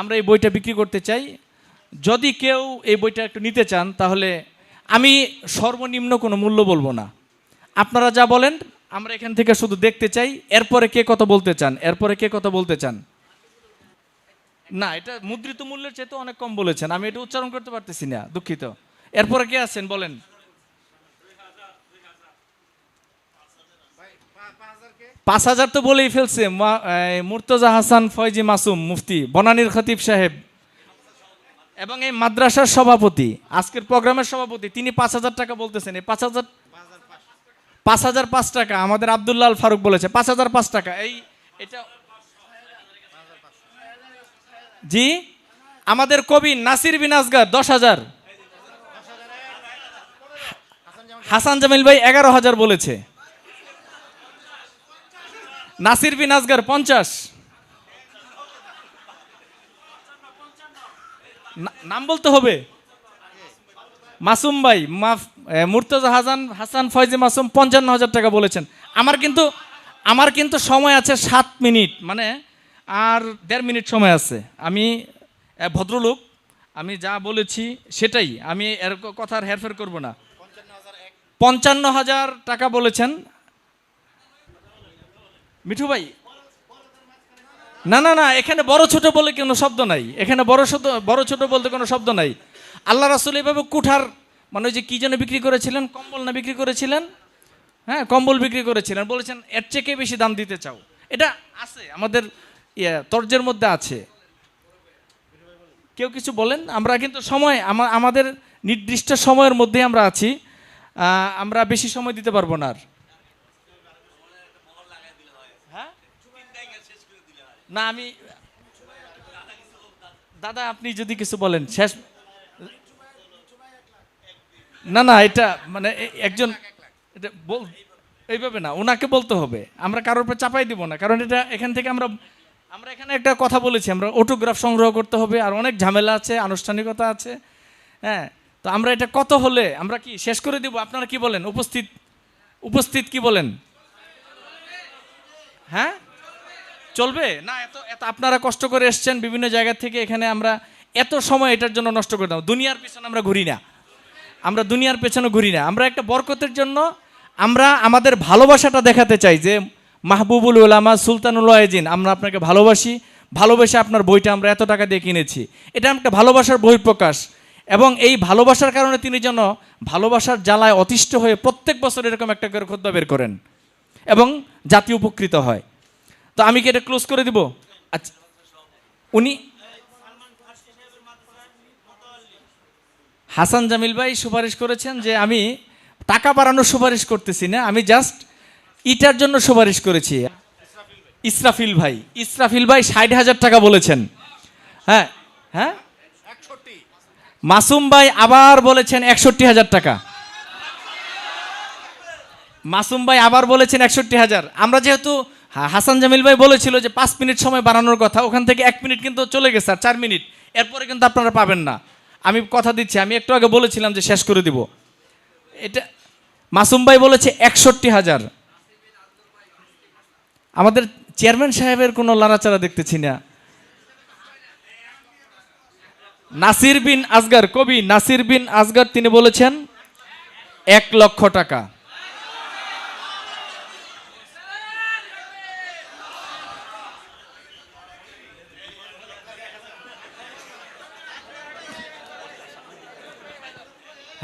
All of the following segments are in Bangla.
আমরা এই বইটা বিক্রি করতে চাই। যদি কেউ এই বইটা একটু নিতে চান তাহলে আমি সর্বনিম্ন কোনো মূল্য বলবো না, আপনারা যা বলেন আমরা এখান থেকে শুধু দেখতে চাই। এরপরে কে কত বলতে চান, এরপরে কে কত বলতে চান? না, এটা মুদ্রিত মূল্যের চেয়ে তো অনেক কম বলেছেন, আমি এটা উচ্চারণ করতে পারতেছি না, দুঃখিত। এরপরে কে আছেন বলেন? 5,000 তো বলেই ফেলছে মুর্তজা হাসান ফয়জি মাসুম মুফতি, বনানীর খতিব সাহেব এবং এই মাদ্রাসার সভাপতি, আজকের প্রোগ্রামের সভাপতি, তিনি 5,000 টাকা বলতেছেন। এই 5,005 টাকা আমাদের আব্দুল্লাহ আল ফারুক বলেছে, 5,005 টাকা। এই এটা জি, আমাদের কবি নাসির বিন আসগার 10,000, হাসান জামিল ভাই 11,000 বলেছে, নাসির বিন আসগার 50, নাম বলতে হবে। মাসুম ভাই মুর্তজা হাসান ফয়জি মাসুম 55,000 টাকা বলেছেন। আমার কিন্তু সময় আছে 7 মিনিট, মানে আর 1.5 মিনিট সময় আছে। আমি ভদ্রলোক, আমি যা বলেছি সেটাই, আমি এর কথার হেরফের করব না। 55,000 টাকা বলেছেন মিঠু ভাই। না না না, এখানে বড় ছোট বলে কোনো শব্দ নাই, এখানে বড় ছোট বলতে কোনো শব্দ নাই। আল্লাহ রাসূল এইভাবে কুঠার, মানে ওই যে কি যেন বিক্রি করেছিলেন, কম্বল না বিক্রি করেছিলেন? হ্যাঁ, কম্বল বিক্রি করেছিলেন, বলেছেন এর চেয়ে বেশি দাম দিতে চাও। এটা আছে আমাদের তর্জের মধ্যে আছে। কেউ কিছু বলেন? আমরা কিন্তু সময় আমাদের নির্দিষ্ট সময়ের মধ্যে আমরা আছি, আমরা বেশি সময় দিতে পারবো না আর। হ্যাঁ না, আমি দাদা আপনি যদি কিছু বলেন শেষ। না না, এটা মানে একজন, এটা এইভাবে না, ওনাকে বলতে হবে, আমরা কারোর উপর চাপাই দিব না, কারণ এটা এখান থেকে আমরা এখানে একটা কথা বলেছি, আমরা অটোগ্রাফ সংগ্রহ করতে হবে, আর অনেক ঝামেলা আছে, আনুষ্ঠানিকতা আছে। হ্যাঁ, তো আমরা এটা কত হলে আমরা কি শেষ করে দিব? আপনারা কি বলেন? উপস্থিত কি বলেন? হ্যাঁ, চলবে না? এত এত আপনারা কষ্ট করে এসছেন বিভিন্ন জায়গা থেকে, এখানে আমরা এত সময় এটার জন্য নষ্ট করে দাও। দুনিয়ার পেছনে আমরা ঘুরি না, আমরা একটা বরকতের জন্য আমরা আমাদের ভালোবাসাটা দেখাতে চাই যে মাহবুবুল উলামা সুলতানুল ওয়াইজিন, আমরা আপনাকে ভালোবেসে আপনার বইটা আমরা এত টাকা দিয়ে কিনেছি। এটা একটা ভালোবাসার বহিঃপ্রকাশ, এবং এই ভালোবাসার কারণে তিনি যেন ভালোবাসার জ্বালায় অতিষ্ঠ হয়ে প্রত্যেক বছর এরকম একটা করে খুতবা বের করেন এবং জাতি উপকৃত হয়। তো আমি কি এটা ক্লোজ করে দিব? আচ্ছা, উনি হাসান জামিল ভাই সুপারিশ করেছেন যে আমি টাকা বাড়ানোর সুপারিশ করতেছি না, আমি জাস্ট ইটার জন্য সুপারিশ করেছি। ইসরাফিল ভাই 60,000 টাকা বলেছেন। হ্যাঁ হ্যাঁ, মাসুম ভাই আবার বলেছেন 61,000 টাকা। মাসুম ভাই আবার বলেছেন 61,000। আমরা যেহেতু হাসান জামিল ভাই বলেছিল যে 5 মিনিট সময় বাড়ানোর কথা, ওখান থেকে 1 মিনিট কিন্তু চলে গেছে, আর 4 মিনিট, এরপরে কিন্তু আপনারা পাবেন না। আমি কথা দিচ্ছি, আমি একটু আগে বলেছিলাম যে শেষ করে দিব এটা। মাসুম ভাই বলেছে 61,000। আমাদের চেয়ারম্যান সাহেবের কোনো লড়াচাড়া দেখতেছি না। নাসির বিন আসগার, কবি নাসির বিন আসগার, তিনি বলেছেন 1 লক্ষ টাকা।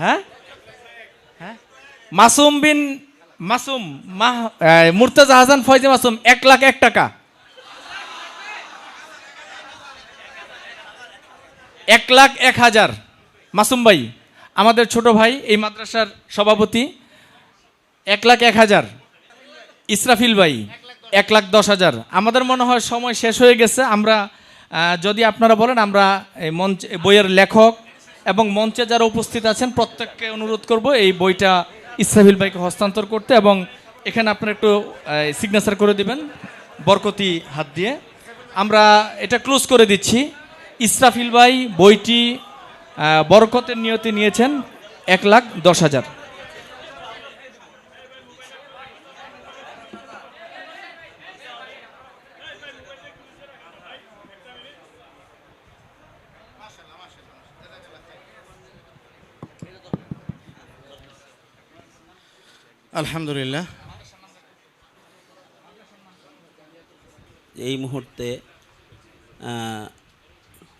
হ্যাঁ হ্যাঁ, মুর্তজা হাসান ফয়জি মাসুম 1,01,000 টাকা। 1,01,000 মাসুম ভাই, আমাদের ছোট ভাই, এই মাদ্রাসার সভাপতি, 1,01,000। ইসরাফিল ভাই 1,10,000। আমাদের মনে হয় সময় শেষ হয়ে গেছে। আমরা যদি আপনারা বলেন, আমরা এই মঞ্চে বইয়ের লেখক এবং মঞ্চে যারা উপস্থিত আছেন প্রত্যেককে অনুরোধ করব এই বইটা ইসরাফিল ভাইকে হস্তান্তর করতে, এবং এখানে আপনারা একটু সিগনেচার করে দিবেন বরকতি হাত দিয়ে। আমরা এটা ক্লোজ করে দিচ্ছি। ইসরাফিল ভাই বইটি বরকতের নিয়তে নিয়েছেন 1,10,000। আলহামদুলিল্লাহ। এই মুহূর্তে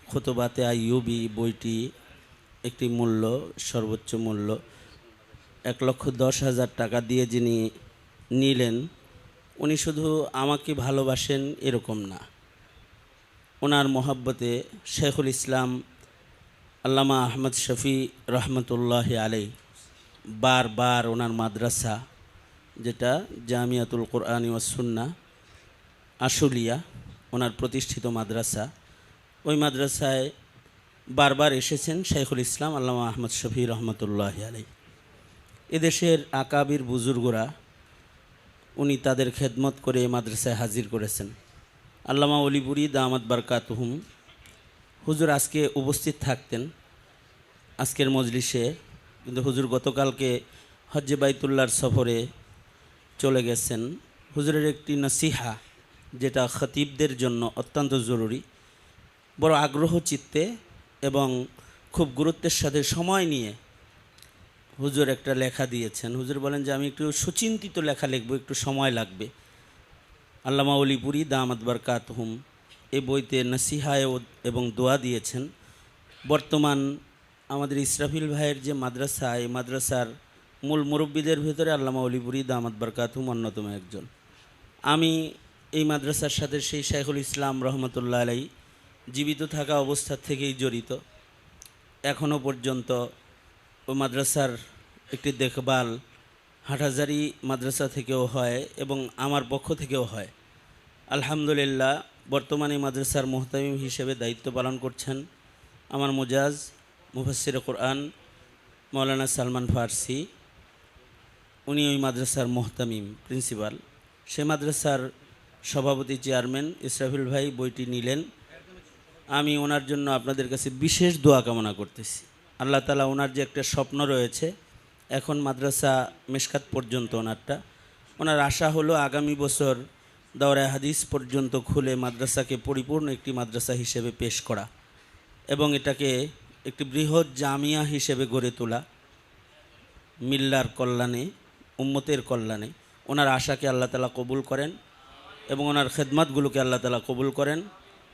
খুতবাতে আইয়ুবী বইটি একটি মূল্য, সর্বোচ্চ মূল্য 1,10,000 টাকা দিয়ে যিনি নিলেন, উনি শুধু আমাকে ভালোবাসেন এরকম না, ওনার মহাব্বতে শেখুল ইসলাম আল্লামা আহমদ শফি রহমতুল্লাহ আলাই বারবার ওনার মাদ্রাসা, যেটা জামিয়াতুল কোরআনী ওয়াস সুন্নাহ আশুলিয়া, ওনার প্রতিষ্ঠিত মাদ্রাসা, ওই মাদ্রাসায় বারবার এসেছেন শেখুল ইসলাম আল্লামা আহমদ শফি রহমতুল্লাহ আলাই। এদেশের আকাবির বুজুর্গরা উনি তাদের খেদমত করে মাদ্রাসায় হাজির করেছেন। আল্লামা অলিপুরি দামাত বারকাতুহুম হুজুর আজকে উপস্থিত থাকতেন আজকের মজলিসে, কিন্তু হুজুর গতকালকে হজ্জে বাইতুল্লাহর সফরে চলে গেছেন। হুজুরের একটি নসিহা, যেটা খতিবদের জন্য অত্যন্ত জরুরি, বড় আগ্রহ চিত্তে এবং খুব গুরুত্বের সাথে সময় নিয়ে হুজুর একটা লেখা দিয়েছেন। হুজুর বলেন যে আমি একটু সুচিন্তিত লেখা লিখব, একটু সময় লাগবে। আল্লামা অলিপুরি দামাত বারকাতুহুম এই বইতে নসিহায় এবং দোয়া দিয়েছেন। বর্তমান আমাদের ইসরাফিল ভাইয়ের যে মাদ্রাসা, এই মাদ্রাসার মূল মুরব্বীদের ভিতরে আল্লামা অলিপুরি দামাত বারকাতুহুম অন্যতম একজন। আমি এই মাদ্রাসার সাথে সেই শেখুল ইসলাম রহমতুল্লাহ আলাই জীবিত থাকা অবস্থা থেকেই জড়িত। এখনও পর্যন্ত ওই মাদ্রাসার একটি দেখভাল হাটহাজারী মাদ্রাসা থেকেও হয় এবং আমার পক্ষ থেকেও হয়। আলহামদুলিল্লাহ, বর্তমানে মাদ্রাসার মুহতামিম হিসেবে দায়িত্ব পালন করছেন আমার মুজাজ মুফাসসিরে কোরআন মৌলানা সালমান ফারসি। উনি ওই মাদ্রাসার মুহতামিম, প্রিন্সিপাল। সে মাদ্রাসার সভাপতি চেয়ারম্যান ইসরাফিল ভাই বইটি নিলেন। আমি ওনার জন্য আপনাদের কাছে বিশেষ দোয়া কামনা করতেছি। আল্লাহ তাআলা ওনার যে একটা স্বপ্ন রয়েছে, এখন মাদ্রাসা মেশকাত পর্যন্ত ওনার আশা হলো আগামী বছর দাওরায়ে হাদিস পর্যন্ত খুলে মাদ্রাসাকে পরিপূর্ণ একটি মাদ্রাসা হিসেবে পেশ করা এবং এটাকে একটি বৃহৎ জামিয়া হিসেবে গড়ে তোলা, মিল্লার কল্যাণে, উম্মতের কল্যাণে। ওনার আশাকে আল্লাহ তাআলা কবুল করেন এবং ওনার খেদমতগুলোকে আল্লাহ তাআলা কবুল করেন।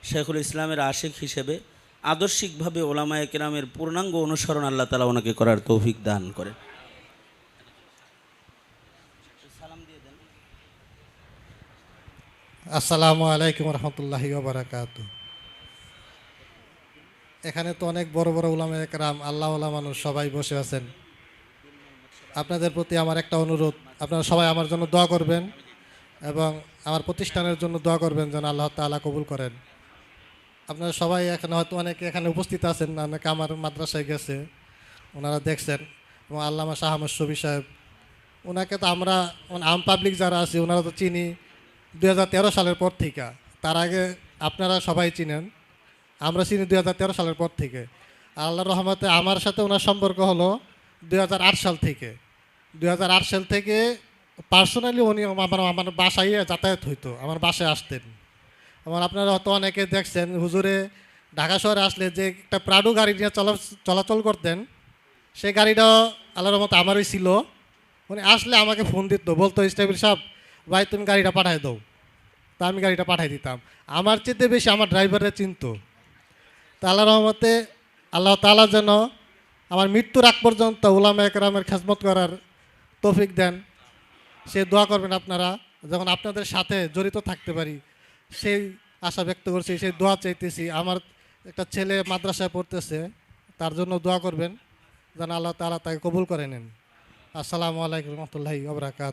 শেখুল ইসলামের আশিক হিসেবে আদর্শিকভাবে ওলামায়ে কেরামের পূর্ণাঙ্গ অনুসরণ আল্লাহ তাআলা ওনাকে করার তৌফিক দান করেন। আসসালামু আলাইকুম রহমতুল্লাহি ওয়া বারাকাতুহু। এখানে তো অনেক বড় বড় উলামায়ে কেরাম, আল্লাহওয়ালা মানুষ সবাই বসে আছেন। আপনাদের প্রতি আমার একটা অনুরোধ, আপনারা সবাই আমার জন্য দোয়া করবেন এবং আমার প্রতিষ্ঠানের জন্য দোয়া করবেন যেন আল্লাহ তাআলা কবুল করেন। আপনারা সবাই এখানে হয়তো অনেকে এখানে উপস্থিত আছেন, অনেকে আমার মাদ্রাসায় গেছে, ওনারা দেখছেন। এবং আল্লামা শাহ আহমদ শফি সাহেব, ওনাকে তো আমরা আম পাবলিক যারা আছি ওনারা তো চিনি 2013 সালের পর থেকে। তার আগে আপনারা সবাই চিনেন, আমরা চিনি 2013 সালের পর থেকে। আল্লাহর রহমতে আমার সাথে ওনার সম্পর্ক হলো 2008 সাল থেকে। 2008 সাল থেকে পার্সোনালি উনি আমার বাসায় যাতায়াত হইতো, আমার বাসায় আসতেন। আমার আপনারা হয়তো অনেকে দেখছেন হুজুরে ঢাকা শহরে আসলে যে একটা প্রাডো গাড়ি নিয়ে চলাচল করতেন, সেই গাড়িটাও আল্লাহর রহমতে আমারই ছিল। উনি আসলে আমাকে ফোন দিত, বলতো ইসরাফিল সাহেব ভাই তুমি গাড়িটা পাঠাই দাও। তা আমি গাড়িটা পাঠাই দিতাম। আমার চেয়ে বেশি আমার ড্রাইভারের চিনতো। তা আল্লাহর রহমতে আল্লাহ তাআলা যেন আমার মৃত্যুর আগ পর্যন্ত উলামায়ে কেরামের খেদমত করার তৌফিক দেন, সে দোয়া করবেন আপনারা, যখন আপনাদের সাথে জড়িত থাকতে পারি সেই আশা ব্যক্ত করছি, সেই দোয়া চাইতেছি। আমার একটা ছেলে মাদ্রাসায় পড়তেছে, তার জন্য দোয়া করবেন যেন আল্লাহ তাআলা তাকে কবুল করে নেন। আসসালামু আলাইকুম রহমতুল্লাহি ওয়া বারাকাতুহু।